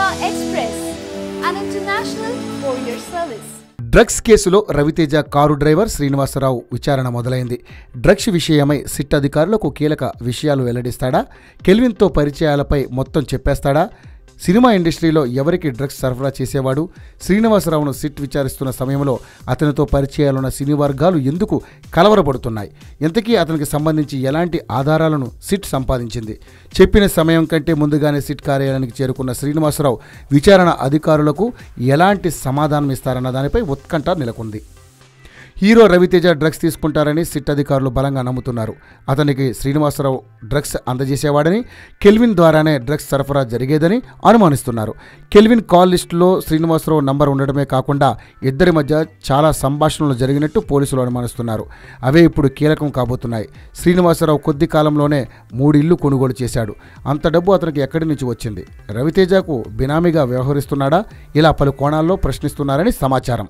Express, an international courier service. Drugs కేసులో Raviteja car driver Srinivasarao విచారణ మొదలైంది. డ్రగ్స్ విషయమై సిట్ అధికారులకు కీలక విషయాలు వెల్లడిస్తాడా? కెల్విన్తో పరిచయాలపై మొత్తం చెప్పేస్తాడా? సినిమా ఇండస్ట్రీలో ఎవరికి డ్రగ్స్ సరఫరా చేసేవాడు? శ్రీనివాసరావును సిట్ విచారిస్తున్న సమయంలో అతనితో పరిచయాలున్న సినీ వర్గాలు ఎందుకు కలవరపడుతున్నాయి? ఇంతకీ అతనికి సంబంధించి ఎలాంటి ఆధారాలను సిట్ సంపాదించింది? చెప్పిన సమయం కంటే ముందుగానే సిట్ కార్యాలయానికి చేరుకున్న శ్రీనివాసరావు విచారణ అధికారులకు ఎలాంటి సమాధానం ఇస్తారన్న దానిపై ఉత్కంఠ నెలకొంది. హీరో రవితేజ డ్రగ్స్ తీసుకుంటారని సిట్ అధికారులు బలంగా నమ్ముతున్నారు. అతనికి శ్రీనివాసరావు డ్రగ్స్ అందజేసేవాడని, కెల్విన్ ద్వారానే డ్రగ్స్ సరఫరా జరిగేదని అనుమానిస్తున్నారు. కెల్విన్ కాల్ లిస్టులో శ్రీనివాసరావు నంబర్ ఉండడమే కాకుండా ఇద్దరి మధ్య చాలా సంభాషణలు జరిగినట్టు పోలీసులు అనుమానిస్తున్నారు. అవే ఇప్పుడు కీలకం కాబోతున్నాయి. శ్రీనివాసరావు కొద్ది కాలంలోనే 3 ఇళ్లు కొనుగోలు చేశాడు. అంత డబ్బు అతనికి ఎక్కడి నుంచి వచ్చింది? రవితేజకు బినామీగా వ్యవహరిస్తున్నాడా? ఇలా పలు కోణాల్లో ప్రశ్నిస్తున్నారని సమాచారం.